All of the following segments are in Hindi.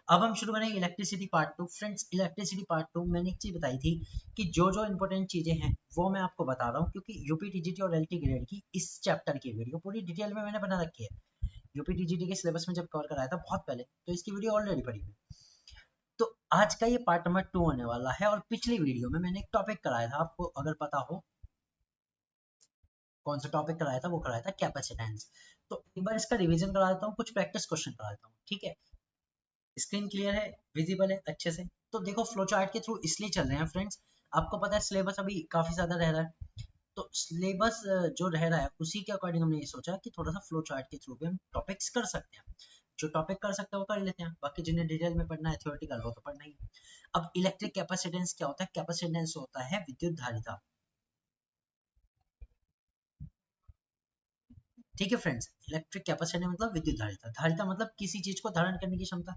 अब हम शुरू करेंगे electricity part 2। Friends, electricity part 2 मैंने एक चीज बताई थी कि जो जो इंपॉर्टेंट चीजें हैं वो मैं आपको बता रहा हूँ, क्योंकि यूपी टीजीटी और एलटी ग्रेड की इस चैप्टर की वीडियो पूरी डिटेल में मैंने बना रखी है। यूपी टीजीटी के सिलेबस में जब कवर कराया था बहुत पहले, तो इसकी वीडियो ऑलरेडी पड़ी हुई है। तो आज का ये पार्ट नंबर 2 होने वाला है। और पिछली वीडियो में मैंने एक टॉपिक कराया था, आपको अगर पता हो कौन सा टॉपिक कराया था, वो कराया था कैपेसिटेंस। तो एक बार इसका रिवीजन करा देता हूँ, कुछ प्रैक्टिस क्वेश्चन करा देता हूँ, ठीक है। स्क्रीन क्लियर है, विजिबल है अच्छे से? तो देखो, फ्लो चार्ट के थ्रू इसलिए चल रहे हैं फ्रेंड्स, आपको पता है सिलेबस अभी काफी ज्यादा रह रहा है, तो सिलेबस जो रह रहा है उसी के अकॉर्डिंग हमने ये सोचा कि थोड़ा सा फ्लो चार्ट के थ्रू भी हम टॉपिक्स कर सकते हैं। जो टॉपिक कर सकते हैं वो कर लेते हैं, बाकी जिन्हें डिटेल में पढ़ना है थ्योरेटिकल वो तो पढ़ना ही है। अब इलेक्ट्रिक कैपेसिटेंस क्या होता है? कैपेसिटेंस होता है विद्युत धारिता, ठीक है फ्रेंड्स। इलेक्ट्रिक कैपेसिटी मतलब विद्युत धारिता, धारिता मतलब किसी चीज को धारण करने की क्षमता।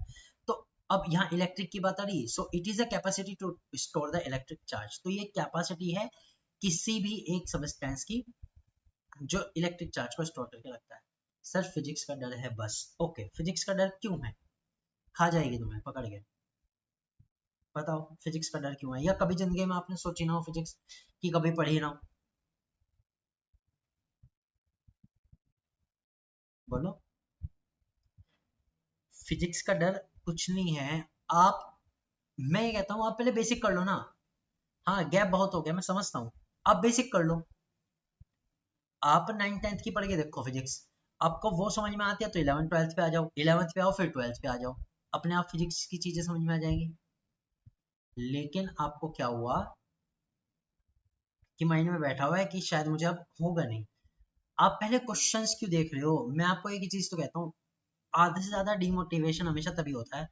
तो अब यहाँ इलेक्ट्रिक की बात आ रही है, so it is a capacity to store the electric charge. तो ये कैपेसिटी है किसी भी एक सब्सटेंस की जो इलेक्ट्रिक चार्ज को स्टोर करके रखता है। सर फिजिक्स का डर है बस। ओके, फिजिक्स का डर क्यों है? खा जाएगी तुम्हें पकड़ के। बताओ फिजिक्स का डर क्यों है, या कभी जिंदगी में आपने सोची ना हो फिजिक्स, कि कभी पढ़ी ना हो? बोलो। फिजिक्स का डर कुछ नहीं है। आप, मैं ये कहता हूँ आप पहले बेसिक कर लो ना। हाँ, गैप बहुत हो गया, मैं समझता हूँ। आप बेसिक कर लो। आप 9th 10th की पढ़ के देखो फिजिक्स, आपको वो समझ में आती है तो 11th 12th पे आ जाओ, 11th पे आओ फिर 12th पे आ जाओ, अपने आप फिजिक्स की चीजें समझ में आ जाएंगी। लेकिन आपको क्या हुआ कि माइंड में बैठा हुआ है कि शायद मुझे अब होगा नहीं। आप पहले क्वेश्चंस क्यों देख रहे हो? मैं आपको एक ही चीज तो कहता हूँ, आधे से ज्यादा डिमोटिवेशन हमेशा तभी होता है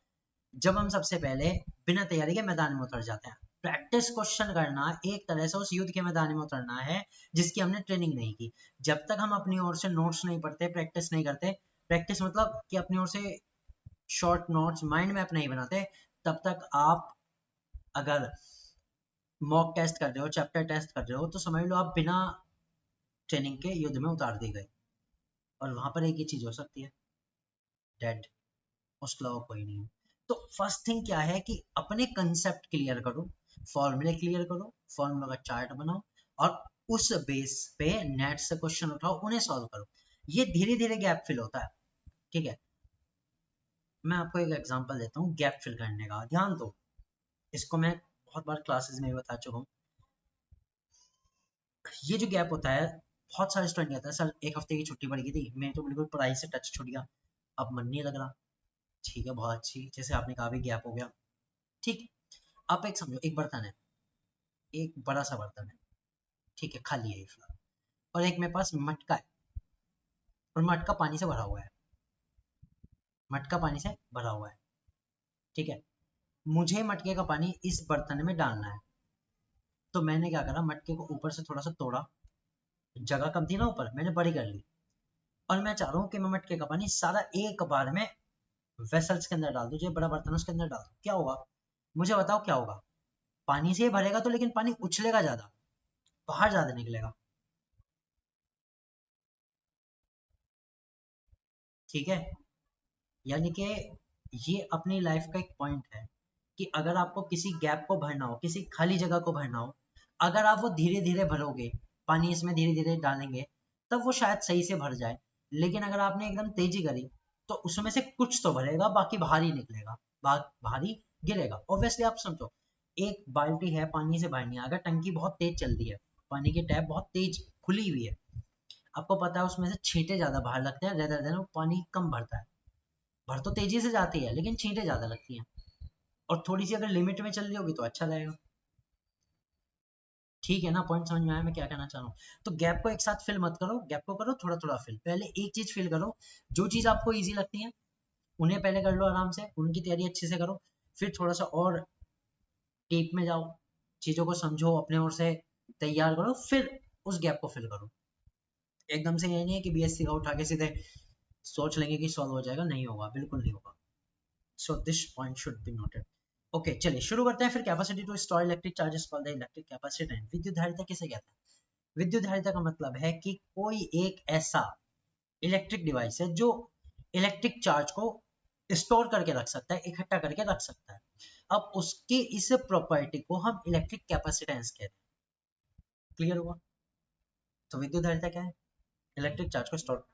जब हम सबसे पहले बिना तैयारी के मैदान में उतर जाते हैं। प्रैक्टिस क्वेश्चन करना एक तरह से उस युद्ध के मैदान में उतरना है जिसकी हमने ट्रेनिंग नहीं की। जब तक हम अपनी ओर से नोट्स नहीं पढ़ते, प्रैक्टिस नहीं करते, प्रैक्टिस मतलब कि अपनी ओर से शॉर्ट नोट्स माइंड मैप नहीं बनाते, तब तक आप अगर मॉक टेस्ट कर रहे हो, चैप्टर टेस्ट कर रहे हो, तो समझ लो आप बिना ट्रेनिंग के युद्ध में उतार दिए गए। और वहां पर एक ही चीज हो सकती है, डेड। उसके अलावा कोई नहीं है। तो फर्स्ट थिंग क्या है कि अपने कंसेप्ट क्लियर करो, फॉर्मूले क्लियर करो, फॉर्मूला का चार्ट बनाओ, और उस बेस पे नेट से क्वेश्चन उठाओ, उन्हें सॉल्व करो। ये धीरे धीरे गैप फिल होता है, ठीक है। मैं आपको एक एग्जांपल देता हूँ गैप फिल करने का, ध्यान दो। इसको मैं बहुत बार क्लासेस में भी बता चुका हूँ। ये जो गैप होता है, बहुत सारे स्टूडेंट कहते हैं सर एक हफ्ते की छुट्टी पड़ गई थी, मैं तो बिल्कुल पढ़ाई से टच छूट गया, अब मन नहीं लग रहा। ठीक है, बहुत अच्छी, जैसे आपने कहा भी गैप हो गया, ठीक है। आप एक समझो, एक बर्तन है, एक बड़ा सा बर्तन है, ठीक है, खाली है फिलहाल, और एक मेरे पास मटका है, और मटका पानी से भरा हुआ है, मटका पानी से भरा हुआ है, ठीक है। मुझे मटके का पानी इस बर्तन में डालना है। तो मैंने क्या करा, मटके को ऊपर से थोड़ा सा तोड़ा, जगह कम थी ना ऊपर, मैंने बड़ी कर ली, और मैं चाह रहा हूँ कि मैं मटके का पानी सारा एक बार में वेसल्स के अंदर डाल दूं, जो बड़ा बर्तन उसके अंदर डाल दूं। क्या होगा? मुझे बताओ क्या होगा? पानी से ही भरेगा तो, लेकिन पानी उछलेगा ज्यादा, बाहर ज्यादा निकलेगा, ठीक है। यानी कि ये अपनी लाइफ का एक पॉइंट है कि अगर आपको किसी गैप को भरना हो, किसी खाली जगह को भरना हो, अगर आप वो धीरे धीरे भरोगे, पानी इसमें धीरे धीरे डालेंगे, तब वो शायद सही से भर जाए। लेकिन अगर आपने एकदम तेजी करी, तो उसमें से कुछ तो भरेगा, बाकी बाहर ही निकलेगा, बाहर ही गिरेगा। ऑब्वियसली आप समझो, एक बाल्टी है, पानी से भरनी है, अगर टंकी बहुत तेज चल रही है, पानी की टैप बहुत तेज खुली हुई है, आपको पता है उसमें से छींटे ज्यादा बाहर लगते हैं, रेदर देन वो पानी कम भरता है। भर तो तेजी से जाती है लेकिन छींटे ज्यादा लगती हैं। और थोड़ी सी अगर लिमिट में चल रही होगी तो अच्छा रहेगा, ठीक है ना? पॉइंट समझ में आया मैं क्या कहना चाह रहा हूँ? तो गैप को एक साथ फिल मत करो, गैप को करो थोड़ा थोड़ा फिल। पहले एक चीज फिल करो, जो चीज आपको इजी लगती है उन्हें पहले कर लो आराम से, उनकी तैयारी अच्छे से करो। फिर थोड़ा सा और डीप में जाओ, चीजों को समझो, अपने ओर से तैयार करो, फिर उस गैप को फिल करो। एकदम से ये नहीं है कि बीएससी का उठा के सीधे सोच लेंगे कि सॉल्व हो जाएगा, नहीं होगा, बिल्कुल नहीं होगा। So this point should be noted. Okay, चलिए शुरू करते हैं। फिर capacity to store electric charges called the electric capacitance. विद्युत धारिता किसे कहते हैं? विद्युत धारिता का मतलब है कि कोई एक ऐसा इलेक्ट्रिक डिवाइस है जो इलेक्ट्रिक चार्ज को स्टोर करके रख सकता है, इकट्ठा करके रख सकता है। अब उसके इस प्रॉपर्टी को हम इलेक्ट्रिक कैपेसिटेंस कहते हैं। क्लियर हुआ? तो विद्युत धारिता क्या है? इलेक्ट्रिक चार्ज को स्टोर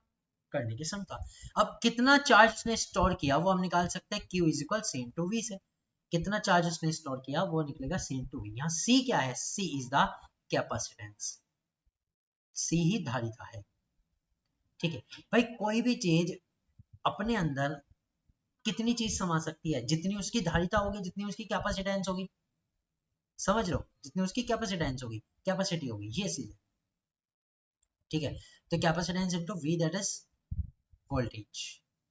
करने की क्षमता। अब कितना चार्ज उसने स्टोर किया वो हम निकाल सकते हैं, Q is equal C into V से। कितना चार्ज उसने स्टोर किया वो निकलेगा सी इंटू वी। यहाँ सी क्या है? सी इज द कैपेसिटेंस, सी ही धारिता है। ठीक है भाई, कोई भी चीज अपने अंदर कितनी चीज समा सकती है? जितनी उसकी धारिता होगी, जितनी उसकी कैपेसिटेंस होगी। समझ लो, जितनी उसकी कैपेसिटेंस होगी, कैपेसिटी होगी, ये चीज है। ठीक है, तो capacitance into V, that is voltage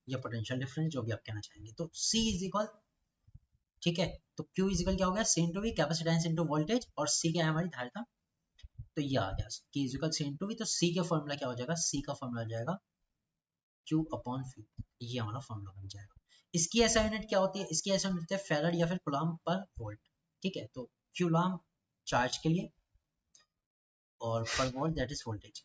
या पोटेंशियल डिफरेंस, जो भी आप कहना चाहेंगे। तो C इज इक्वल, ठीक है, तो Q इज इक्वल क्या हो गया? C into V, capacitance into voltage, और C क्या है? हमारी धारिता। तो ये आ गया K is equal C into V. तो C का फॉर्मूला क्या हो जाएगा? C का फॉर्मूला हो जाएगा Q अपॉन V। ये हमारा फॉर्मूला बन जाएगा। इसकी ऐसा यूनिट क्या होती है? इसकी ऐसा यूनिट होती है फैराड या फिर कूलम्ब पर वोल्ट। ठीक है, तो कूलम्ब चार्ज के लिए और पर volt that is voltage.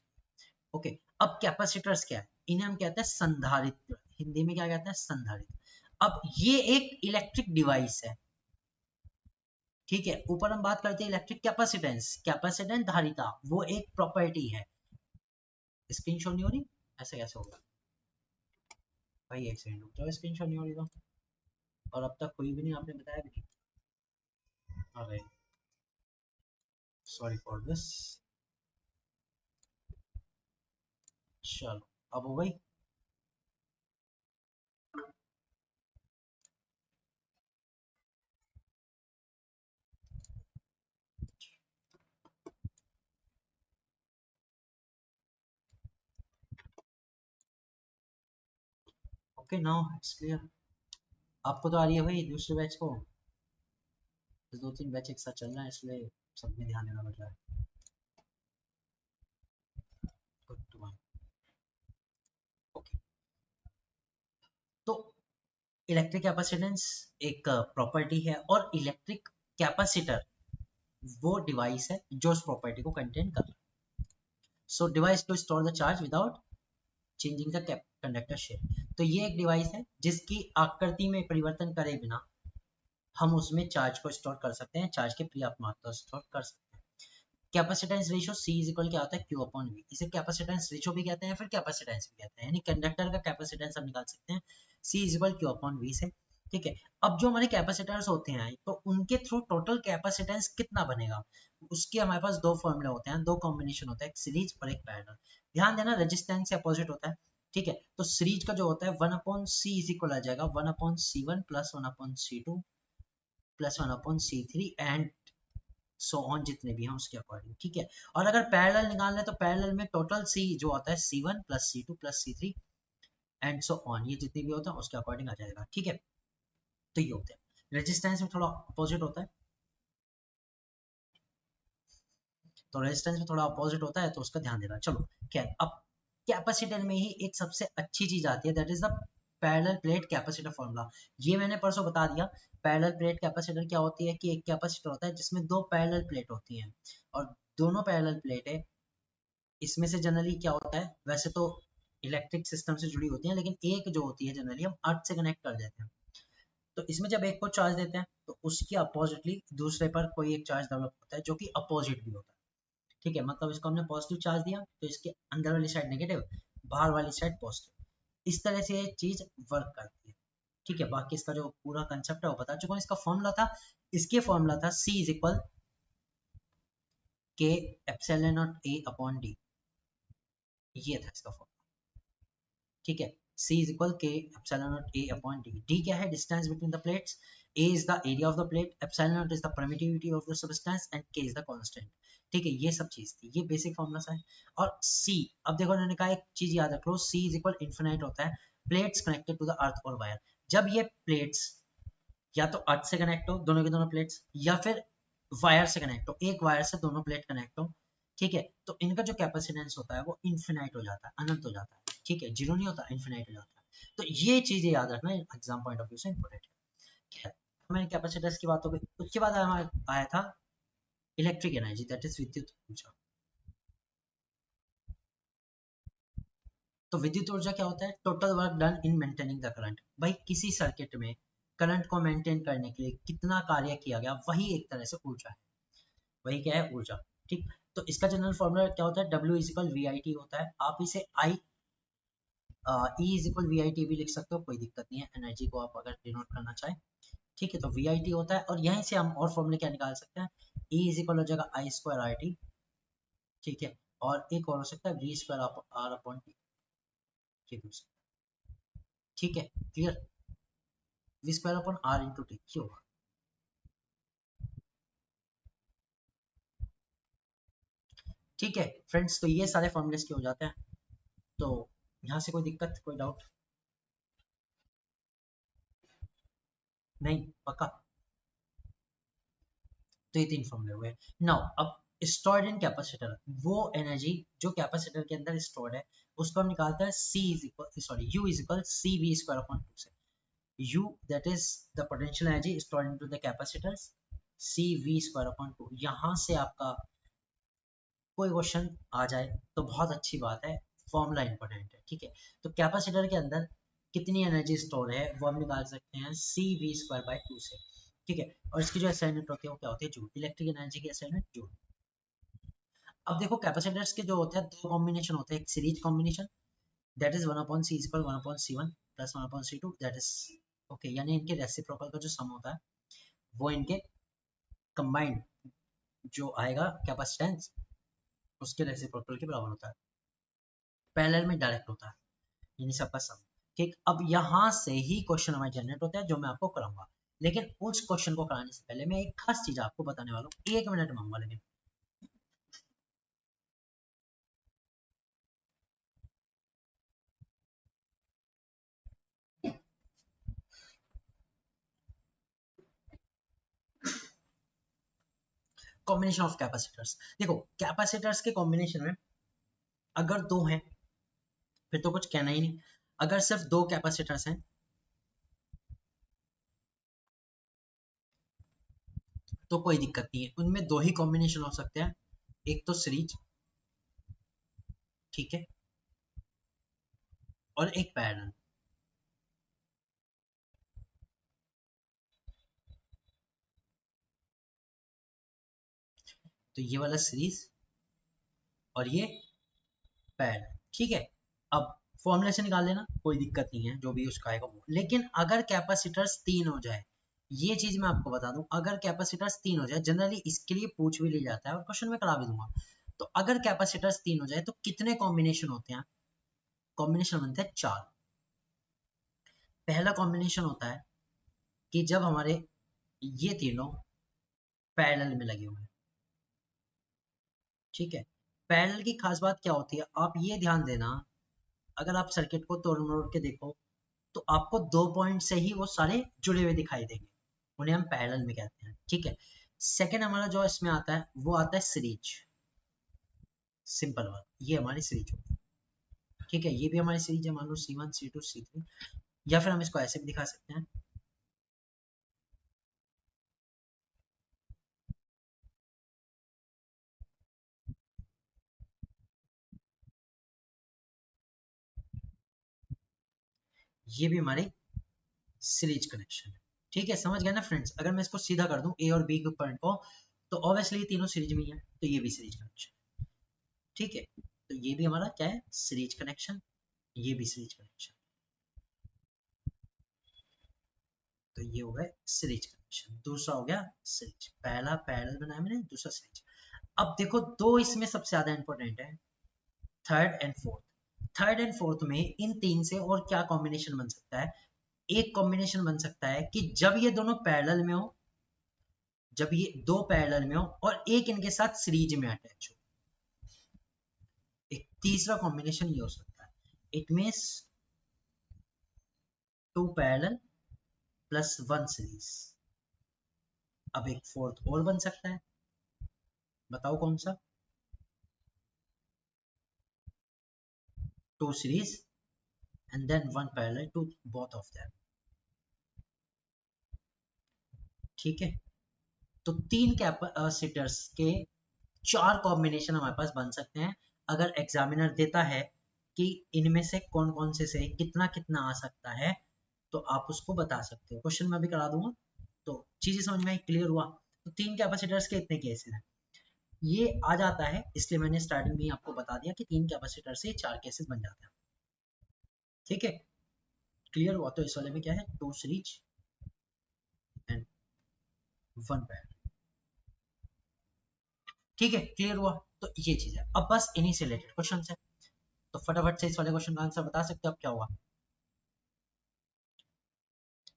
Okay, अब कैपेसिटर्स क्या है? इन्हें हम कहते हैं संधारित्र, हिंदी में क्या कहते हैं? संधारित्र। अब ये एक इलेक्ट्रिक डिवाइस है। ठीक है, ऊपर हम बात करते हैं इलेक्ट्रिक कैपेसिटेंस, कैपेसिटेंस धारिता, वो एक प्रॉपर्टी है। स्क्रीन शॉट नहीं हो रही? ऐसे कैसे होगा भाई? एक सेकंड रुक जाओ, स्क्रीन शॉट नहीं हो रही तो। और अब तक कोई भी नहीं, आपने बताया भी नहीं। अरे सॉरी फॉर दिस। चलो, अब हो गई। Okay, now it's clear. आपको तो आ रही है भाई दूसरे बैच को? तो 2-3 बैच एक साथ चल रहा है, इसलिए सब में ध्यान देना पड़ रहा है। Good to one. ओके, तो इलेक्ट्रिक कैपेसिटेंस एक प्रॉपर्टी है, और इलेक्ट्रिक कैपेसिटर वो डिवाइस है जो उस प्रॉपर्टी को कंटेन कर रहा है। So device to store the charge without changing the conductor shape. तो ये एक डिवाइस है जिसकी आकृति में परिवर्तन करे बिना हम उसमें चार्ज को स्टोर कर सकते हैं, चार्ज के पर्याप्त मात्रा स्टोर कर सकते हैं। Capacitance ratio C is equal क्या होता है? Q upon V। इसे कैपेसिटेंस रेशियो भी कहते हैं, फिर कैपेसिटेंस भी कहते हैं, यानी कंडक्टर का कैपेसिटेंस हम निकाल सकते हैं C is equal Q upon V से। ठीक है, अब जो हमारे कैपेसिटर्स होते हैं तो उनके थ्रू टोटल कैपेसिटेंस कितना बनेगा, उसके हमारे पास दो फॉर्मूले होते हैं, दो कॉम्बिनेशन होता है, एक सीरीज और एक पैरेलल। ध्यान देना, रेजिस्टेंस से अपोजिट होता है। ठीक है, तो सीरीज का जो होता है 1 अपॉन C इज इक्वल आ जाएगा 1 upon C1 plus 1 upon C2 plus 1 upon C3 and so on, जितने भी हैं उसके अकॉर्डिंग। ठीक है, और अगर पैरेलल निकालना है तो पैरेलल में टोटल C जो होता है C1 plus C2 plus C3 and so on, ये जितने भी होता है उसके अकॉर्डिंग आ जाएगा। ठीक है, तो ये होता है। रेजिस्टेंस में थोड़ा अपोजिट होता है, तो रेजिस्टेंस में थोड़ा अपोजिट होता है, तो उसका ध्यान देना। चलो खैर, अब कैपेसिटर में ही एक सबसे अच्छी चीज आती है, that is the parallel plate capacitor formula. ये मैंने परसों बता दिया। पैरेलल प्लेट कैपेसिटर क्या होती है कि एक कैपेसिटर होता है जिसमें दो पैरेलल प्लेट होती हैं, और दोनों पैरेलल प्लेट है, इसमें से जनरली क्या होता है, वैसे तो इलेक्ट्रिक सिस्टम से जुड़ी होती है, लेकिन एक जो होती है जनरली हम अर्थ से कनेक्ट कर देते हैं। तो इसमें जब एक को चार्ज देते हैं तो उसके अपोजिटली दूसरे पर कोई एक चार्ज डेवलप होता है जो कि अपोजिट भी होता है। ठीक है, मतलब इसको हमने पॉजिटिव चार्ज दिया तो इसके अंदर वाली साइड नेगेटिव, बाहर वाली साइड पॉजिटिव। इस तरह से ये चीज वर्क करती है। ठीक है, बाकी इसका जो पूरा कंसेप्ट है वो बता चुका हूँ। इसका फॉर्मूला था, इसके फॉर्मूला था C इज इक्वल के epsilon not A upon D। ये था इसका फॉर्मूला। ठीक है, C is equal K epsilon naught A upon D। D क्या है? Distance between the plates। A is the area of the plate, epsilon naught is the permittivity of the substance and K is the constant। ठीक है, ये सब चीज थी, ये बेसिक फॉर्मूला सा है। और C, अब देखो उन्होंने कहा एक चीज याद रख लो, C is equal infinite होता है plates connected to the earth और वायर। जब ये प्लेट्स या तो अर्थ से कनेक्ट हो, दोनों के दोनों प्लेट्स, या फिर वायर से कनेक्ट हो, एक वायर से दोनों प्लेट कनेक्ट हो, ठीक है, तो इनका जो कैपेसिटेंस होता है वो इन्फिनाइट हो जाता है, अनंत हो जाता है। ठीक है, जीरो नहीं होता, इन्फिनाइट हो जाता है। तो ये चीजें याद रखना, एग्जाम पॉइंट ऑफ व्यू से इंपॉर्टेंट है। मैंने कैपेसिटर्स की बात हो गई, उसके बाद आया था इलेक्ट्रिक एनर्जी, दैट इज विद्युत ऊर्जा। तो विद्युत ऊर्जा क्या होता है? Total work done in maintaining the current. भाई किसी सर्किट में करंट को मेंटेन करने के लिए कितना कार्य किया गया, वही एक तरह से ऊर्जा है, वही क्या है? ऊर्जा। ठीक, तो इसका जनरल फॉर्मूला क्या होता है? W is equal V I T होता है। आप इसे I E is equal V I T भी लिख सकते हो, कोई दिक्कत नहीं है, एनर्जी को आप अगर डिनोट करना चाहें। ठीक है, तो वी आई टी होता है, और यहीं से हम और फॉर्मूले क्या निकाल सकते हैं? E इजिकल हो जाएगा आई स्क्वायर आर टी। ठीक है, और एक और हो सकता है V square R upon T. ठीक है, clear? V square upon R into T क्यों होगा? ठीक है फ्रेंड्स, तो ये सारे फॉर्मूलेस के हो जाते हैं। तो यहाँ से कोई दिक्कत, कोई डाउट? नहीं, पक्का? तो ये तीन फॉर्मूले हुए। नाउ अब स्टोर्ड इन कैपेसिटर, वो एनर्जी जो कैपेसिटर के अंदर स्टोर्ड है, उसको हम निकालते हैं C is equal sorry U is equal C V square upon 2 से। U that is the potential energy stored into the capacitors, C V square upon 2। यहाँ से आपका कोई क्वेश्चन आ जाए तो बहुत अच्छी बात है, फॉर्मूला इंपॉर्टेंट है। ठीक है, तो कैपेसिटर के अंदर कितनी एनर्जी स्टोर है वो हम निकाल सकते हैं सी वी स्क्वायर बाई 2 से। ठीक है, और इसकी जो असाइनमेंट होती है वो क्या होती है? जूल। इलेक्ट्रिक एनर्जी की असाइनमेंट जूल। अब देखो कैपेसिटर्स के जो होते हैं दो कॉम्बिनेशन होते हैं, एक series combination that is 1 upon C equal 1 upon C1 plus 1 upon C2 that is okay, यानी इनके रेसिप्रोकल का जो सम होता है वो इनके कंबाइंड जो आएगा कैपेसिटेंस उसके रेसिप्रोकल के बराबर होता है, पैरेलल में डायरेक्ट होता है, यानी सबका सम। ठीक, अब यहाँ से ही क्वेश्चन हमारे जनरेट होता है जो मैं आपको कराऊंगा, लेकिन उस क्वेश्चन को कराने से पहले मैं एक खास चीज आपको बताने वाला हूँ, 1 मिनट मांगूंगा लेकिन। कॉम्बिनेशन ऑफ कैपेसिटर्स, देखो कैपेसिटर्स के कॉम्बिनेशन में अगर दो हैं फिर तो कुछ कहना ही नहीं, अगर सिर्फ दो कैपेसिटर्स हैं तो कोई दिक्कत नहीं है, उनमें दो ही कॉम्बिनेशन हो सकते हैं, एक तो सीरीज, ठीक है, और एक पैरेलल। तो ये वाला सीरीज और ये पैरेलल, ठीक है। अब फॉर्मूला से निकाल लेना, कोई दिक्कत नहीं है, जो भी उसका आएगा वो। लेकिन अगर कैपेसिटर्स तीन हो जाए, ये चीज मैं आपको बता दूं, अगर कैपेसिटर्स तीन हो जाए, जनरली इसके लिए पूछ भी लिया जाता है और क्वेश्चन में करा भी दूंगा, तो अगर कैपेसिटर्स तीन हो जाए तो कितने कॉम्बिनेशन होते हैं? कॉम्बिनेशन बनते हैं चार। पहला कॉम्बिनेशन होता है कि जब हमारे ये तीनों पैरेलल में लगे हुए हैं, ठीक है। पैरेलल की खास बात क्या होती है, आप ये ध्यान देना, अगर आप सर्किट को तोड़ मरोड़ के देखो तो आपको दो पॉइंट से ही वो सारे जुड़े हुए दिखाई देंगे, उन्हें हम पैरेलल में कहते हैं, ठीक है। सेकेंड हमारा जो इसमें आता है वो आता है सीरीज, सिंपल वर्क, ये हमारी सीरीज होगी, ठीक है। ये भी हमारी सीरीज है, मान लो C1 C2 C3, या फिर हम इसको ऐसे भी दिखा सकते हैं, ये भी हमारी सीरीज कनेक्शन है, ठीक है। समझ गए ना फ्रेंड्स? अगर मैं इसको सीधा कर दूं ए और बी के पॉइंट को, तो ऑब्वियसली तीनों सीरीज में ही है, तो ये भी सीरीज कनेक्शन, ठीक है। तो ये भी हमारा क्या है? सीरीज कनेक्शन, ये भी सीरीज कनेक्शन, तो ये हो गया सीरीज कनेक्शन। दूसरा हो गया सीरीज, पहला पैरेलल बनाया मैंने, दूसरा सीरीज। अब देखो दो इसमें सबसे ज्यादा इंपॉर्टेंट है, third and fourth. Third and fourth में इन तीन से और क्या कॉम्बिनेशन बन सकता है? एक कॉम्बिनेशन बन सकता है कि जब ये दोनों पैरेलल में हो, जब ये दो पैरेलल में हो और एक इनके साथ सीरीज में अटैच हो। एक तीसरा कॉम्बिनेशन ये हो सकता है, it means two parallel plus one series. अब एक फोर्थ और बन सकता है, बताओ कौन सा? Two series and then one parallel to both of them, ठीक है। तो तीन कैपेसिटर्स के चार कॉम्बिनेशन हमारे पास बन सकते हैं, अगर एग्जामिनर देता है कि इनमें से कौन कौन से कितना कितना आ सकता है, तो आप उसको बता सकते हो। क्वेश्चन मैं भी करा दूंगा। तो चीजें समझ में क्लियर हुआ। तो 3 कैपेसिटर्स के इतने केसेस हैं, ये आ जाता है, इसलिए मैंने स्टार्टिंग में आपको बता दिया कि 3 कैपेसिटर से 4 केसेस बन जाते हैं। ठीक है, क्लियर हुआ। तो इस वाले में क्या है, 2 सीरीज एंड 1 पैरेलल। ठीक है, क्लियर हुआ। तो ये चीज है। अब बस इन्हीं से रिलेटेड क्वेश्चन है, तो फटाफट से इस वाले क्वेश्चन का आंसर बता सकते हो आप क्या होगा।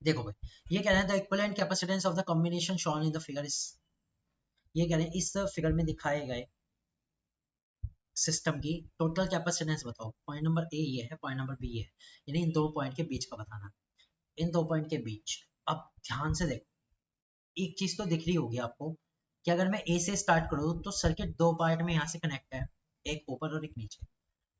देखो भाई, ये कह रहे हैं the equivalent capacitance of the combination shown in the figure is, ये कह रहे हैं इस फिगर में दिखाए गए सिस्टम की टोटल कैपेसिटेंस बताओ। पॉइंट नंबर ए ये है, पॉइंट नंबर बी ये है, यानी इन 2 पॉइंट के बीच का बताना। इन 2 पॉइंट के बीच, अब ध्यान से देखो, एक चीज तो दिख रही होगी आपको कि अगर मैं ए से स्टार्ट करूँ तो सर्किट 2 पार्ट में यहाँ से कनेक्ट है, एक ऊपर और एक नीचे।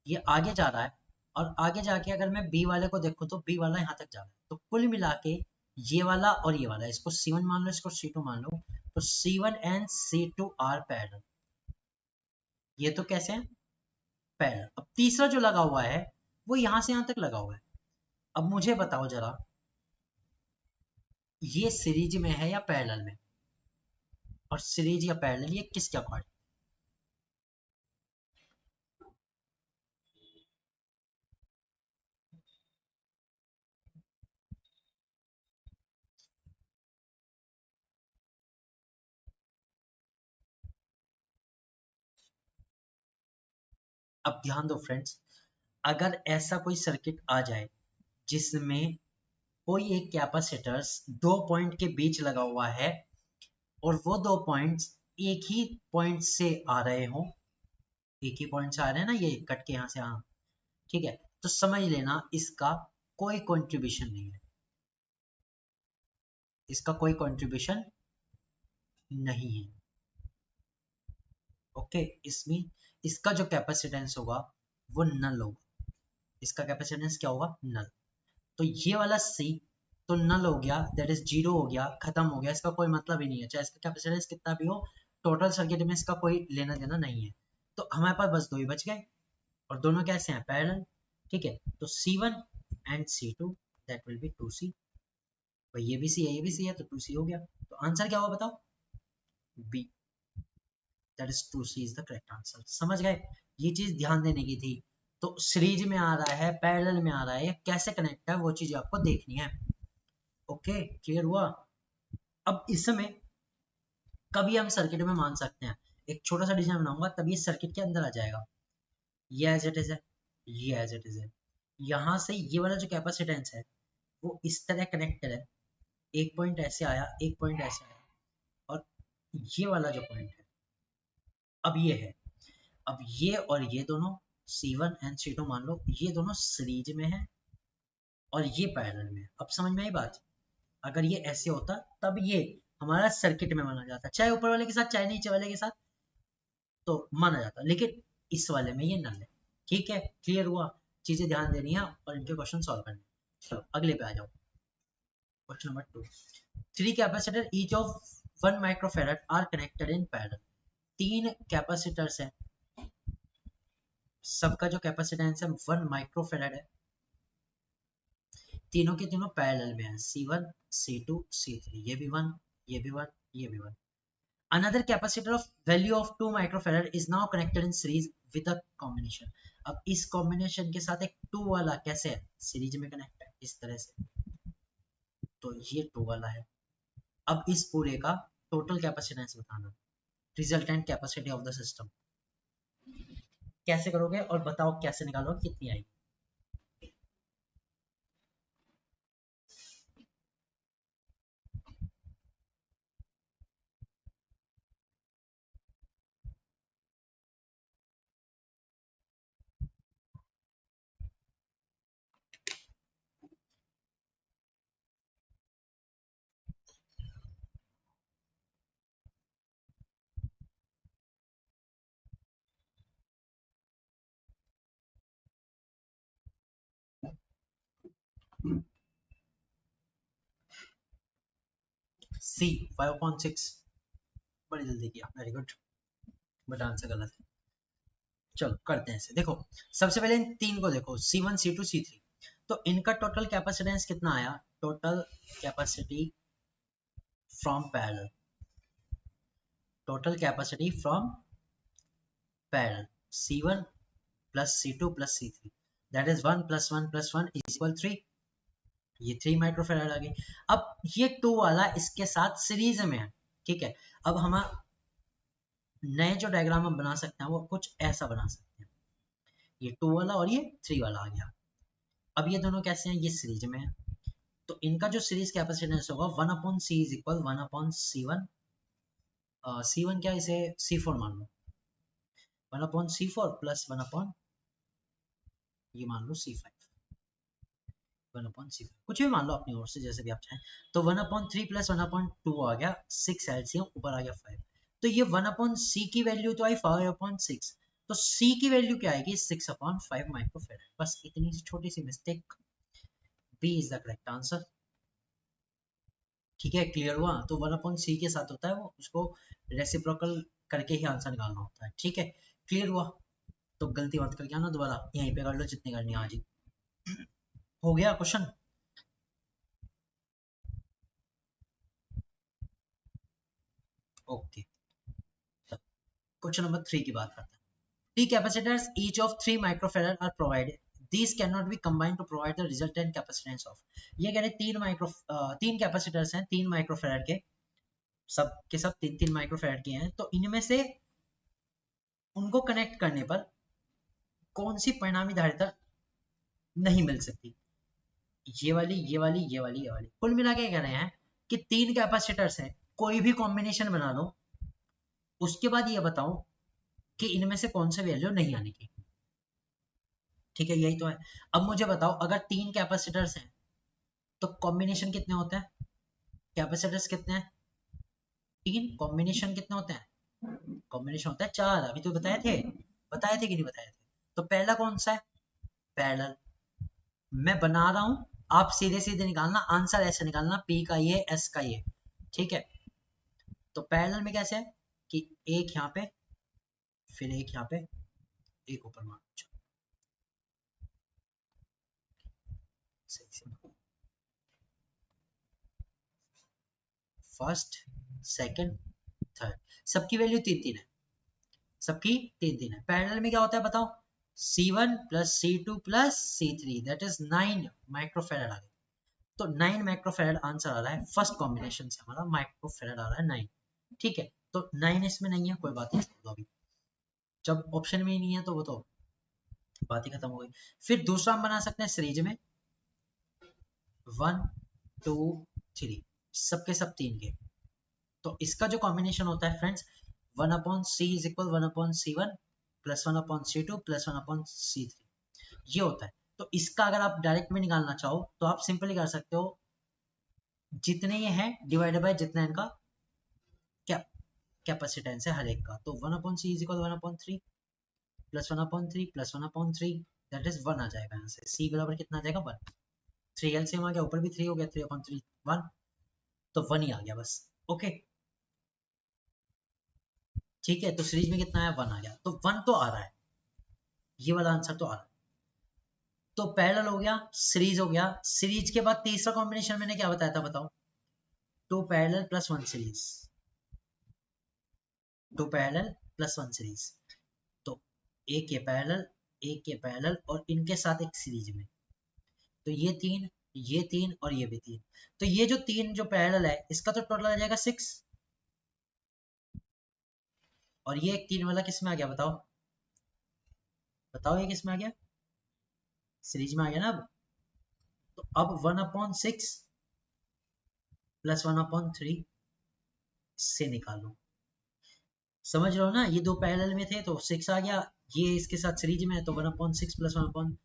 ये आगे जा रहा है, और आगे जाके अगर मैं बी वाले को देखूं तो बी वाला यहाँ तक जा रहा है। तो कुल मिला के ये वाला और ये वाला, इसको C1 मान लो, इसको C2 मान लो, तो C1 and C2 are parallel. ये तो कैसे है, पैरेलल। अब तीसरा जो लगा हुआ है वो यहां से यहां तक लगा हुआ है। अब मुझे बताओ जरा, ये सीरीज में है या पैरेलल में, और सीरीज या पैरेलल ये किसके अकॉर्डिंग। अब ध्यान दो फ्रेंड्स, अगर ऐसा कोई सर्किट आ जाए जिसमें कोई एक कैपेसिटर्स 2 पॉइंट के बीच लगा हुआ है, और वो 2 पॉइंट्स एक ही पॉइंट से आ रहे हो, एक ही पॉइंट से आ रहे हैं ना, ये कट के यहाँ से, हाँ ठीक है, तो समझ लेना इसका कोई कंट्रीब्यूशन नहीं है, इसका कोई कंट्रीब्यूशन नहीं है। ओके, इसमें इसका जो कैपेसिटेंस होगा वो नल होगा, इसका कैपेसिटेंस क्या होगा, नल। तो ये वाला सी तो नल हो गया, दैट इज जीरो हो गया, खत्म हो गया, इसका कोई मतलब ही नहीं है, चाहे इसका कैपेसिटेंस कितना भी हो, टोटल सर्किट में इसका कोई लेना देना नहीं है। तो हमारे पास बस 2 ही बच गए, और दोनों कैसे हैं, पैरेलल। ठीक है, तो C1 and C2 that will be 2C। भाई ये भी सी है, ये भी सी है, तो 2C हो गया। तो आंसर क्या होगा बताओ, B, that is 2C is the correct answer. समझ गए, ये चीज ध्यान देने की थी। तो सीरीज में आ रहा है, पैरेलल में आ रहा है, ये कैसे कनेक्ट है वो चीज आपको देखनी है। ओके, क्लियर हुआ। अब इस समय कभी हम सर्किट में मान सकते हैं, एक छोटा सा डिजाइन बनाऊंगा तब ये सर्किट के अंदर आ जाएगा। ये एज इट इज है, ये एज इट इज है। यहाँ से ये वाला जो कैपेसिटेंस है वो इस तरह कनेक्टेड है, एक पॉइंट ऐसे आया, एक पॉइंट ऐसे आया, और ये वाला जो पॉइंट है अब ये है। अब ये और ये दोनों C1 एंड C2 मान लो, ये दोनों सीरीज में है और ये पैरेलल में है। अब समझ में आई बात। अगर ये ऐसे होता तब ये हमारा सर्किट में माना जाता, चाहे ऊपर वाले के साथ चाहे नीचे वाले के साथ, तो माना जाता, लेकिन इस वाले में ये नल है। ठीक है, क्लियर हुआ। चीजें ध्यान देनी है और इनके क्वेश्चन सॉल्व करने। चलो अगले पे आ जाओ। Question number 2, 3 capacitor each of 1 microfarad are connected in parallel. 3 capacitors हैं, सबका जो कैपेसिटेंस है 1 माइक्रोफैरड है, तीनों के तीनों पैरेलल में है, C1 C2 C3, ये भी 1, ये भी 1, ये भी 1। Another capacitor of value of 2 microfarad is now connected in series with a combination। अब इस कॉम्बिनेशन के साथ एक 2 वाला कैसे है, सीरीज में कनेक्ट है इस तरह से, तो ये 2 वाला है। अब इस पूरे का टोटल कैपेसिटेंस बताना, resultant capacity of the system. कैसे करोगे और बताओ कैसे निकालोगे, कितनी आएगी। C 5.6, बड़ी जल्दी किया, वेरी गुड, बट आंसर गलत है। चलो करते हैं इसे। देखो सबसे पहले इन तीन को देखो, C1 C2 C3, तो इनका टोटल कैपेसिटेंस कितना आया, total capacity from parallel, total capacity from parallel C1 plus C2 plus C3, that is 1 plus 1 plus 1 is equal 3, ये 3 माइक्रोफेराड आ गई। अब ये 2 वाला इसके साथ सीरीज में है, ठीक है। अब हम नए जो डायग्राम हम बना सकते हैं वो कुछ ऐसा बना सकते हैं, ये 2 वाला और ये 3 वाला आ गया। अब ये दोनों कैसे हैं, ये सीरीज में है, तो इनका जो सीरीज कैपेसिटेंस होगा 1 upon C is equal 1 upon C1, C1 क्या, इसे C4 मान लो, 1 अपॉन C4 प्लस 1 अपॉन ये मान लो C5, 1 अपॉन C5 कुछ भी मान लो अपनी ओर से जैसे भी आप चाहें। तो 1 अपॉन 3 प्लस 1 अपॉन 2 आ गया 6 एलसीएम, ऊपर आ गया 5। तो ये 1 अपॉन C की वैल्यू तो आई 5 अपॉन 6, तो C की वैल्यू क्या आएगी 6 अपॉन 5 माइक्रोफेराड। बस इतनी छोटी सी mistake, B is the correct answer. ठीक है, क्लियर हुआ। तो 1 अपॉन C के साथ होता है वो, उसको रेसिप्रोकल करके ही आंसर निकालना होता है। ठीक है, क्लियर हुआ। तो गलती मत करके आना दोबारा, यहीं पे कर लो जितनी करनी आज ही। हो गया क्वेश्चन। ओके, क्वेश्चन नंबर 3 की बात करते हैं। Three capacitors each of 3 microfarad are provided. These cannot be combined to provide the resultant capacitance of. ये कह रहे तीन कैपेसिटर्स हैं 3 माइक्रोफेराड के, सब के सब 3-3 माइक्रोफेराड के हैं, तो इनमें से उनको कनेक्ट करने पर कौन सी परिणामी धारिता नहीं मिल सकती, ये वाली ये वाली ये वाली ये वाली। कुल मिला के कह रहे हैं कि 3 कैपेसिटर्स हैं, कोई भी कॉम्बिनेशन बना लो, उसके बाद ये बताओ कि इनमें से कौन सा वैल्यू नहीं आने की। ठीक है, यही तो है। अब मुझे बताओ अगर 3 कैपेसिटर्स हैं तो कॉम्बिनेशन कितने होते हैं, कैपेसिटर्स कितने हैं 3, कॉम्बिनेशन कितने होते हैं, कॉम्बिनेशन होता है 4। अभी तो बताए थे कि नहीं बताए थे। तो पहला कौन सा है, पैरेलल। मैं बना रहा हूं, आप सीधे सीधे निकालना, आंसर ऐसे निकालना, P का ये S का ये। ठीक है, तो पैरेलल में कैसे है कि एक यहाँ पे फिर एक यहाँ पे एक ऊपर मान, फर्स्ट सेकंड थर्ड, सबकी वैल्यू 3-3 है, सबकी 3-3 है। पैरेलल में क्या होता है बताओ, C1 plus C2 plus C3, that is 9 microfarad आ गई। तो 9 माइक्रोफेराड आंसर आ रहा है, फर्स्ट कॉम्बिनेशन से हमारा माइक्रोफेराड आ रहा है 9। ठीक है, तो 9 इसमें नहीं है, कोई बात नहीं, तो अभी जब ऑप्शन में ही नहीं है तो वो तो बात ही खत्म हो गई। फिर दूसरा हम बना सकते हैं सीरीज में 1 2 3, सबके सब 3 के। तो इसका जो कॉम्बिनेशन होता है friends 1 upon C is equal 1 upon C1 plus 1 upon C2 plus 1 upon C3, ये होता है। तो इसका अगर आप डायरेक्ट में निकालना चाहो तो आप सिंपली कर सकते हो, जितने ये हैं डिवाइडेड बाय जितना इनका क्या कैपेसिटेंस है हर एक का। तो 1 upon C is equal 1 upon 3 plus 1 upon 3 plus 1 upon 3, that is 1 आ जाएगा यहाँ से। C बराबर कितना आ जाएगा 1, 3 एलसीएम आ गया, ऊपर भी 3 हो गया, 3 अपॉन 3 1, तो 1 ही आ गया बस। ओके ठीक है, तो सीरीज में कितना है 1 आ गया, तो 1 तो आ रहा है, ये वाला आंसर तो आ रहा है। तो पैरेलल हो गया, सीरीज हो गया, सीरीज के बाद तीसरा कॉम्बिनेशन मैंने क्या बताया था बताओ, 2 parallel plus 1 series, 2 parallel plus 1 series. तो एक ये पैरेलल और इनके साथ एक सीरीज में, तो ये तीन और ये भी 3। तो ये जो 3 जो पैरेलल है इसका तो टोटल आ जाएगा 6, और ये एक 3 वाला किस में आ गया बताओ, बताओ ये किस में आ गया, सीरीज में आ गया ना। अब तो अब 1 अपॉन 6 प्लस 1 अपॉन 3 से निकालो, समझ रहे हो ना, ये दो पैरेलल में थे तो 6 आ गया, ये इसके साथ सीरीज में है तो 1 अपॉन 6 प्लस 1 अपॉन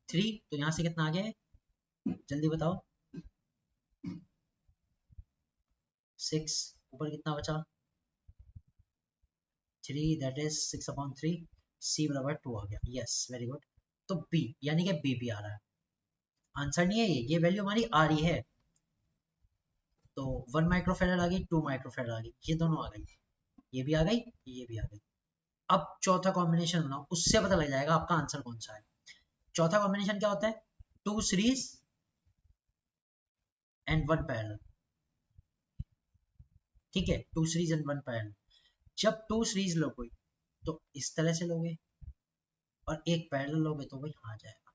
3, तो यहाँ से कितना आ गया जल्दी बताओ, 6 ऊपर कितना बचा 3, दैट इज 6 अपॉन 3, C बराबर 2 आ गया, यस वेरी गुड। तो B यानी कि B भी आ रहा है, आंसर नहीं है ये वैल्यू हमारी आ रही है। तो 1 माइक्रोफेराड आ गई, 2 माइक्रोफेराड आ गई, ये दोनों आ गई, ये भी आ गई, ये भी आ गई। अब चौथा कॉम्बिनेशन बनाओ, उससे पता लग जाएगा आपका आंसर कौन सा है। चौथा कॉम्बिनेशन क्या होता है? 2 सीरीज एंड 1 पैरेलल। ठीक है, 2 सीरीज एंड 1 पैरेलल। जब 2 सीरीज लोगे तो इस तरह से लोगे, और एक पैरेलल लोगे तो वही आ जाएगा।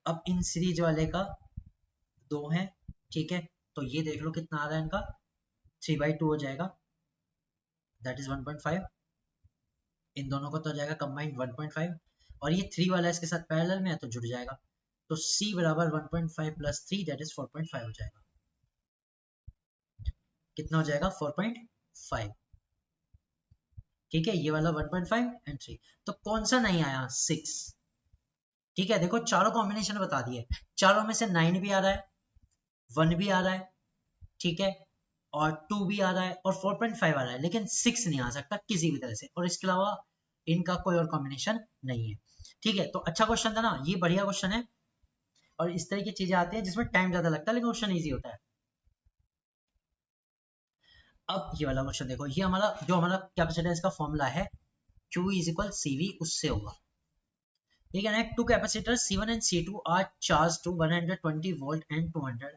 अब इन सीरीज वाले का 2 है, ठीक है, तो ये देख लो कितना आ रहा है इनका, 3/2 हो जाएगा, दैट इज 1.5। इन दोनों का तो हो जाएगा कंबाइंड 1.5, और ये 3 वाला इसके साथ पैरेलल में है तो जुड़ जाएगा, तो C बराबर 1.5 प्लस 3 दैट इज 4.5 हो जाएगा। कितना हो जाएगा? 4.5। ठीक है, ये वाला 1.5 एंड 3, तो कौन सा नहीं आया? 6। ठीक है, देखो चारों कॉम्बिनेशन बता दिए, चारों में से 9 भी आ रहा है, 1 भी आ रहा है, ठीक है, और 2 भी आ रहा है, और 4.5 आ रहा है, लेकिन 6 नहीं आ सकता किसी भी तरह से, और इसके अलावा इनका कोई और कॉम्बिनेशन नहीं है। ठीक है, तो अच्छा क्वेश्चन था ना, ये बढ़िया क्वेश्चन है, और इस तरह की चीजें आती हैं जिसमें टाइम ज्यादा लगता है लेकिन क्वेश्चन ईजी होता है। अब ये वाला क्वेश्चन देखो, ये हमारा जो हमारा कैपेसिटेंस का फॉर्मूला है Q इज इक्वल CV, उससे होगा। ये कहना है two capacitor C1 and C2 are charge to 120 volt and 200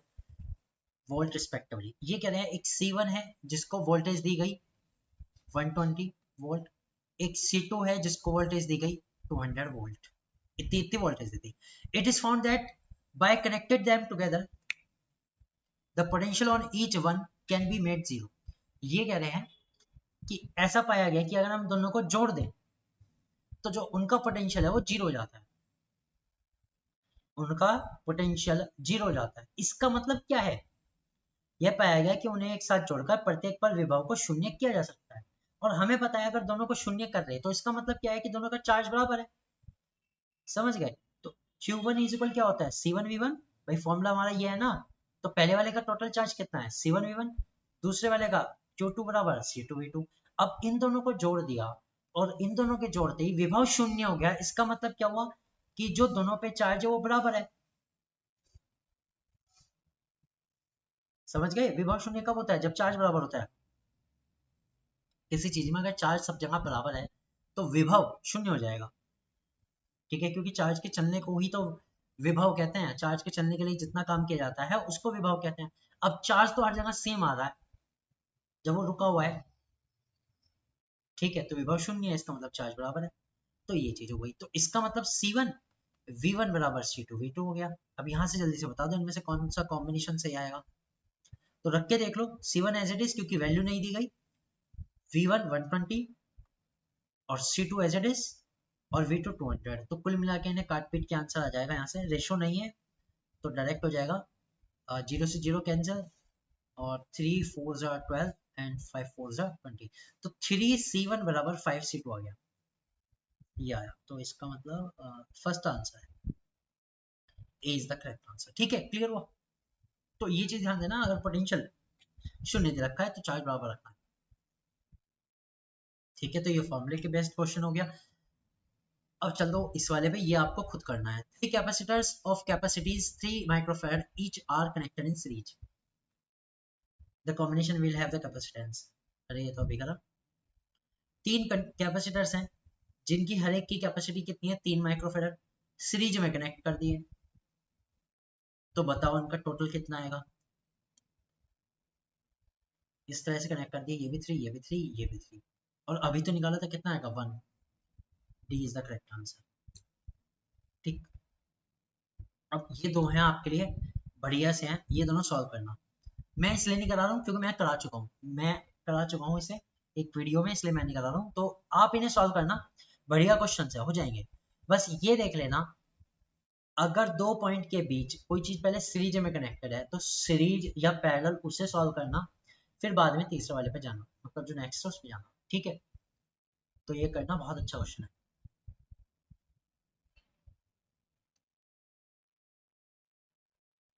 volt respectively. ये कह रहे हैं एक C1 है जिसको वोल्टेज दी गई 120 वोल्ट, एक C2 है जिसको वोल्टेज दी गई 200 वोल्ट, इतनी इतनी वोल्टेज दी थी। It is found that bye connected them together the potential on each one can be made zero. ये कह रहे हैं कि ऐसा पाया गया कि अगर हम दोनों को जोड़ दें तो जो उनका पोटेंशियल है वो जीरो हो जाता है, उनका पोटेंशियल जीरो हो जाता है। इसका मतलब क्या है? यह पाया गया कि उन्हें एक साथ जोड़कर प्रत्येक पर विभव को शून्य किया जा सकता है, और हमें पता है अगर दोनों को शून्य कर रहे हैं तो इसका मतलब क्या है कि दोनों का चार्ज बराबर है। समझ गए? तो Q1 इज इक्वल क्या होता है? C1V1। भाई फॉर्मूला हमारा ये है ना, तो पहले वाले का टोटल चार्ज कितना है? C1V1, दूसरे वाले का Q2 बराबर C2V2। अब इन दोनों को जोड़ दिया, और इन दोनों के जोड़ते ही विभव शून्य हो गया। इसका मतलब क्या हुआ कि जो दोनों पे चार्ज है वो बराबर है। समझ गए? विभव शून्य कब होता है? जब चार्ज बराबर होता है। किसी चीज में अगर चार्ज सब जगह बराबर है तो विभव शून्य हो जाएगा। ठीक है, क्योंकि चार्ज के चलने को ही तो विभव कहते हैं, चार्ज के चलने के लिए जितना काम किया जाता है उसको विभव कहते हैं। अब चार्ज तो हर जगह सेम आ रहा है जब वो रुका हुआ है, ठीक है, तो विभव शून्य है, इसका मतलब चार्ज बराबर है, तो ये चीज हो गई। तो इसका मतलब C1V1 बराबर C2V2 हो गया। अब यहाँ से जल्दी से बता दो इनमें से कौन सा कॉम्बिनेशन सही आएगा, तो रख के देख लो। C1 एज इट इज क्योंकि वैल्यू नहीं दी गई, V1 120 और C2 एज इट इज, और V2 200, तो कुल मिला के इन्हें काट पीट के आंसर आ जाएगा। यहाँ से रेशो नहीं है तो डायरेक्ट हो जाएगा, 0 से 0 कैंसिल, और 3 4 12 एंड 5 4 20, तो 3C1 बराबर 5C2 आ गया, ये आया। तो इसका मतलब फर्स्ट आंसर है, ए इज द करेक्ट आंसर। ठीक है, क्लियर हुआ? तो ये चीज ध्यान देना, अगर पोटेंशियल शून्य दे रखा है तो चार्ज बराबर रखना है। ठीक है, तो ये फॉर्मूले के बेस्ट क्वेश्चन हो गया। अब चल दो इस वाले पे, ये आपको खुद करना है। Three capacitors of capacities 3 microfarad each are connected in series, the combination will have the capacitance. अरे ये तो अभी करा। 3 कैपेसिटर्स हैं जिनकी हर एक की कैपेसिटी कितनी है? 3 माइक्रोफैराड, सीरीज में कनेक्ट कर दिए, तो बताओ उनका टोटल कितना आएगा? इस तरह से कनेक्ट कर दिए, ये भी 3 ये भी 3 ये भी 3, और अभी तो निकाला था कितना आएगा? 1। D is the correct answer. ठीक, अब ये दो हैं आपके लिए बढ़िया से हैं, ये दोनों सॉल्व करना। मैं इसलिए नहीं करा रहा हूँ क्योंकि मैं करा चुका हूँ इसे एक वीडियो में, इसलिए मैं नहीं करा रहा हूँ। तो आप इन्हें सॉल्व करना, बढ़िया क्वेश्चन है, हो जाएंगे। बस ये देख लेना, अगर दो पॉइंट के बीच कोई चीज पहले सीरीज में कनेक्टेड है तो सीरीज या पैरेलल उसे सॉल्व करना, फिर बाद में तीसरे वाले पे जाना, मतलब जो नेक्स्ट है उस पे जाना। ठीक है, तो ये करना, बहुत अच्छा क्वेश्चन है।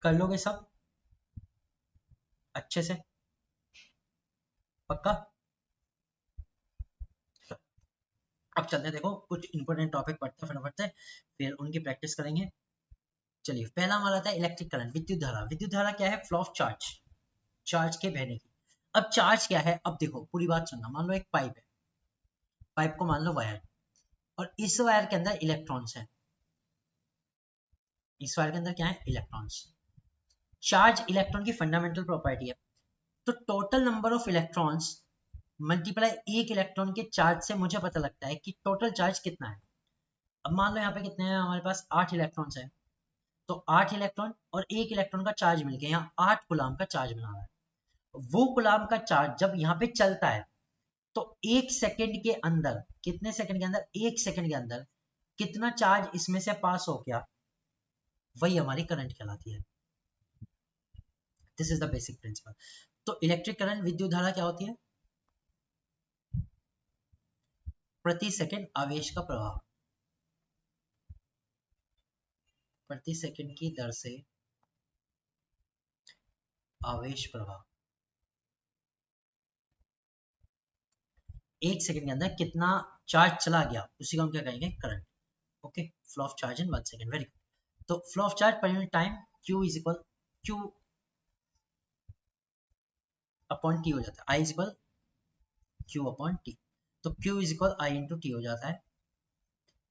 कर लोगे सब अच्छे से? पक्का? अब चलते देखो कुछ इंपॉर्टेंट टॉपिक पढ़ते हैं फटाफट से, फिर उनकी प्रैक्टिस करेंगे। चलिए, पहला हमारा था इलेक्ट्रिक करंट, विद्युत धारा। विद्युत धारा क्या है? फ्लो ऑफ चार्ज, चार्ज के बहने की। अब चार्ज क्या है, अब देखो पूरी बात सुनना। मान लो एक पाइप है, पाइप को मान लो वायर, और इस वायर के अंदर इलेक्ट्रॉन्स हैं। इस वायर के अंदर क्या है, इलेक्ट्रॉन्स। चार्ज इलेक्ट्रॉन की फंडामेंटल प्रॉपर्टी है। तो total number of electrons multiply एक इलेक्ट्रॉन के चार्ज से मुझे पता लगता है कि टोटल चार्ज कितना है। अब मान लो यहाँ पे कितने हैं हमारे पास, 8 इलेक्ट्रॉन्स हैं। तो 8 इलेक्ट्रॉन और एक इलेक्ट्रॉन का चार्ज मिलके यहाँ 8 गुलाम का चार्ज बना रहा है। वो गुलाम का चार्ज जब यहाँ पे चलता है तो एक सेकंड के अंदर, कितने सेकंड के अंदर, एक सेकंड के अंदर कितना चार्ज इसमें से पास हो गया, वही हमारी करंट कहलाती है। This is the basic principle. तो इलेक्ट्रिक करंट, विद्युत धारा क्या होती है, प्रति सेकंड आवेश का प्रवाह, प्रति सेकंड की दर से आवेश प्रवाह, एक सेकंड के अंदर कितना चार्ज चला गया, उसी को हम क्या कहेंगे, current. Okay, flow of charge in 1 second, very good. तो flow of charge per unit time Q is equal Q upon T हो जाता है, I is equal Q upon T। तो Q is equal I into T हो जाता है,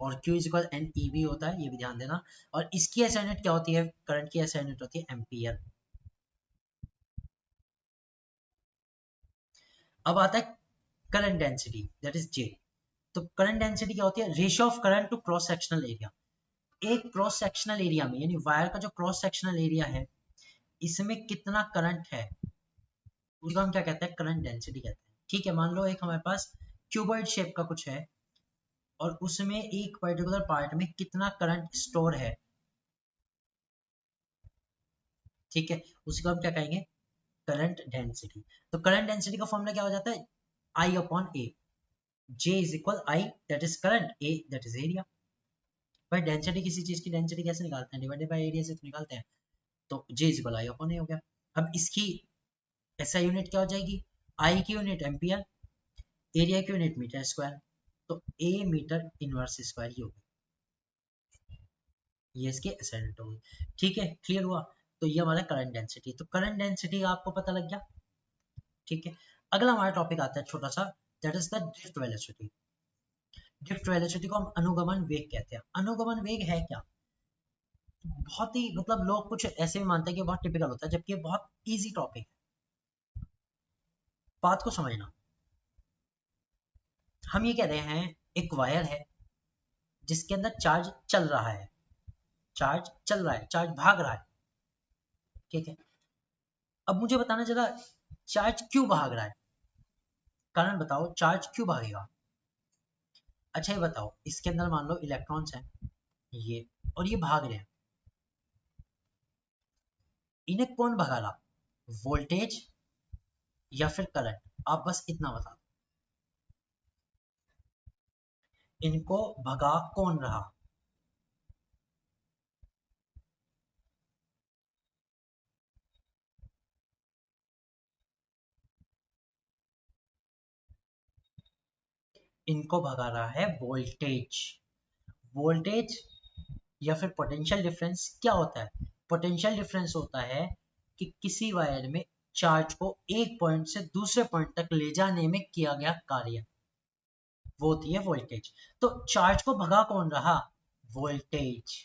और Q इज इक्वल NEB होता है, ये भी ध्यान देना। और इसकी एसआई यूनिट क्या होती है, करंट की एसआई यूनिट होती है एम्पियर। अब आता है current density, that is J। तो करंट डेंसिटी क्या होती है, ratio of current to cross sectional area. एक क्रॉस सेक्शनल एरिया में, यानी वायर का जो क्रॉस सेक्शनल एरिया है, इसमें कितना करंट है, उसको हम क्या कहते हैं, करंट डेंसिटी कहते हैं। ठीक है, मान लो एक हमारे पास क्यूबॉइड शेप का कुछ है, और उसमें एक पर्टिकुलर पार्ट में कितना करंट स्टोर है, ठीक है, उसको हम क्या कहेंगे, करंट डेंसिटी। तो करंट डेंसिटी का फॉर्मूला क्या हो जाता है, I upon A. J is equal I, that is current, A that is area. पर डेंसिटी, किसी चीज की डेंसिटी कैसे निकालते हैं, डिवाइडेड बाय एरिया से तो निकालते हैं। तो J is equal I upon A हो गया। अब इसकी ऐसा यूनिट क्या हो जाएगी, I की यूनिट एम्पियर, एरिया की यूनिट मीटर स्क्वायर। तो A मीटर इनवर्स स्क्वायर ही होगी, ये इसकी ऐसा यूनिट होगी। ठीक है, क्लियर हुआ। तो ये हमारा करंट डेंसिटी। तो करंट डेंसिटी आपको पता लग गया। ठीक है, अगला हमारा टॉपिक आता है छोटा सा, that is the drift velocity. Drift velocity को हम अनुगमन वेग कहते हैं। अनुगमन वेग है क्या, बहुत ही मतलब लोग कुछ ऐसे भी मानते हैं कि बहुत टिपिकल होता है, जबकि ये बहुत इजी टॉपिक है, बात को समझना। हम ये कह रहे हैं, एक वायर है जिसके अंदर चार्ज चल रहा है, चार्ज चल रहा है, चार्ज भाग रहा है, ठीक है। अब मुझे बताना जरा, चार्ज क्यों भाग रहा है, कारण बताओ, चार्ज क्यों भागेगा। अच्छा ये बताओ, इसके अंदर मान लो इलेक्ट्रॉन्स हैं ये, और ये भाग रहे हैं, इन्हें कौन भगा रहा, वोल्टेज या फिर करंट, आप बस इतना बता दो, इनको भगा कौन रहा। इनको भगा रहा है वोल्टेज। वोल्टेज या फिर पोटेंशियल डिफरेंस क्या होता है, पोटेंशियल डिफरेंस होता है कि किसी वायर में चार्ज को एक पॉइंट से दूसरे पॉइंट तक ले जाने में किया गया कार्य, वो होती है वोल्टेज। तो चार्ज को भगा कौन रहा, वोल्टेज।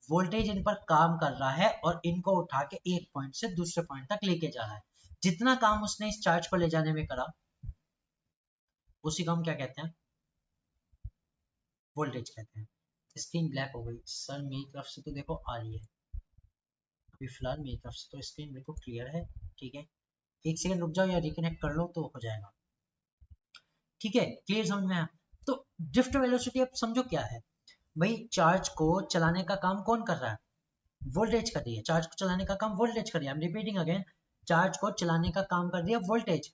वोल्टेज इन पर काम कर रहा है और इनको उठा के एक पॉइंट से दूसरे पॉइंट तक लेके जा रहा है। जितना काम उसने इस चार्ज को ले जाने में करा, उसी को हम क्या कहते हैं, वोल्टेज कहते हैं। स्क्रीन ब्लैक हो गई सर, मेरी तरफ से तो देखो आ रही है, अभी फिलहाल मेरी तरफ से तो स्क्रीन बिल्कुल क्लियर है। ठीक है, एक सेकंड रुक जाओ या रिकनेक्ट कर लो तो हो जाएगा। ठीक है, क्लियर समझ में आया। तो ड्रिफ्ट वेलोसिटी अब समझो क्या है, भाई चार्ज को चलाने का काम कौन कर रहा है, वोल्टेज कर रही है। चार्ज को चलाने का काम वोल्टेज कर रही है, I am repeating again, charge को चलाने का काम कर रही है वोल्टेज।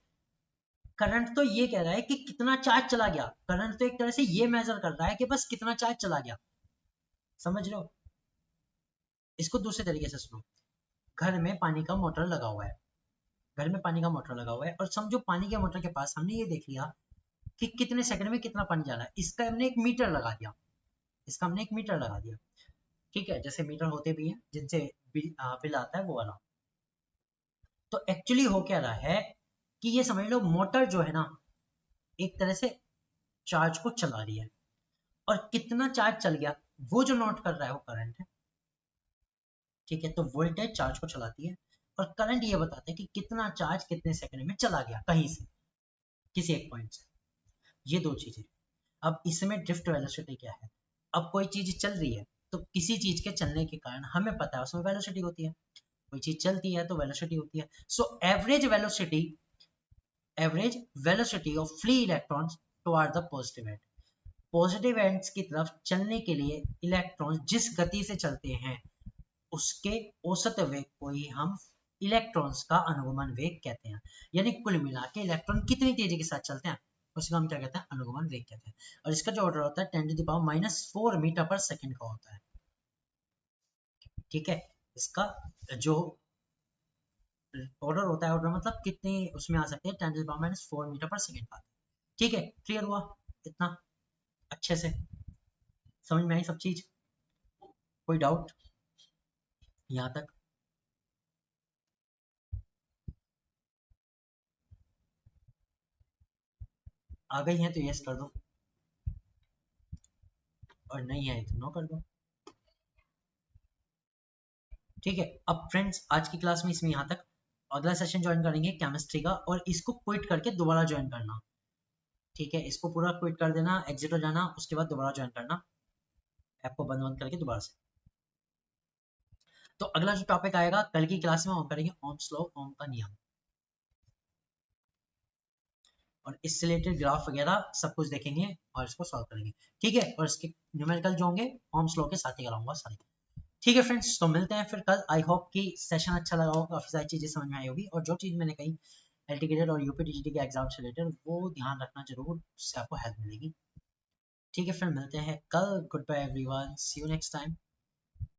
करंट तो ये कह रहा है कि कितना चार्ज चला गया, करंट तो एक तरह से ये मेजर कर रहा है कि बस कितना चार्ज चला गया, समझ रहे हो। इसको दूसरे तरीके से सुनो, घर में पानी का मोटर लगा हुआ है, घर में पानी का मोटर लगा हुआ है, और समझो पानी के मोटर के पास हमने ये देख लिया कि कितने सेकंड में कितना पानी जा रहा है, इसका हमने एक मीटर लगा दिया, इसका हमने एक मीटर लगा दिया। ठीक है, जैसे मीटर होते भी हैं जिनसे बिल आता है वो वाला। तो एक्चुअली हो क्या रहा है, कि ये समझ लो मोटर जो है ना एक तरह से चार्ज को चला रही है, और कितना चार्ज चल गया वो जो नोट कर रहा है वो करंट है। ठीक है, तो वोल्टेज चार्ज को चलाती है और करंट ये बताता है कि कितना चार्ज कितने सेकंड में चला गया कहीं से, किसी एक पॉइंट से। ये दो चीजें। अब इसमें ड्रिफ्ट वेलोसिटी क्या है? अब कोई चीज चल रही है तो किसी चीज के चलने के कारण हमें पता है उसमें वेलोसिटी होती है, कोई चीज चलती है तो वेलोसिटी होती है। So average velocity of free electrons toward the positive and, positive ends की तरफ चलने के लिए इलेक्ट्रॉन जिस गति से चलते हैं उसके औसत वेग को ही हम इलेक्ट्रॉन्स का अनुगमन वेग कहते हैं। यानी कुल मिला के इलेक्ट्रॉन कितनी तेजी के साथ चलते हैं उसको हम क्या कहते हैं? अनुगमन वेग कहते हैं। और इसका जो ऑर्डर होता है 10⁻⁻⁴ मीटर पर सेकंड का होता है। ठीक है, इसका जो ऑर्डर होता है, ऑर्डर मतलब कितने उसमें आ सकते हैं, 10⁻⁴ मीटर पर सेकंड का। ठीक है, क्लियर हुआ इतना अच्छे से? समझ में आई सब चीज? कोई डाउट यहाँ तक? आ गई है तो यस कर दो, और नहीं है तो नो कर दो। ठीक है, अब फ्रेंड्स आज की क्लास में इसमें यहाँ तक। अगला सेशन ज्वाइन करेंगे केमिस्ट्री का, और इसको क्विट करके दोबारा ज्वाइन करना। ठीक है, इसको पूरा क्विट कर देना, एग्जिट हो जाना, उसके बाद दोबारा ज्वाइन करना, ऐप को बंद बंद करके दोबारा से। तो अगला जो टॉपिक आएगा कल की क्लास में, हम करेंगे ओम्स लॉ, ओम का नियम, और इससे रिलेटेड ग्राफ वगैरह सब कुछ देखेंगे और इसको सॉल्व करेंगे। ठीक है, और इसके न्यूमेरिकल जो होंगे ओम्स लॉ के साथ ही कराऊंगा सारे। ठीक है फ्रेंड्स, तो मिलते हैं फिर कल। आई होप कि सेशन अच्छा लगा होगा, काफी सारी चीजें समझ में आई होगी, और जो चीज मैंने कही एलटीकेटेड और यूपीटीजीटी के एग्जाम से रिलेटेड वो ध्यान रखना जरूर, उससे आपको हेल्प मिलेगी। ठीक है, फिर मिलते हैं कल। Good bye everyone, see you next time.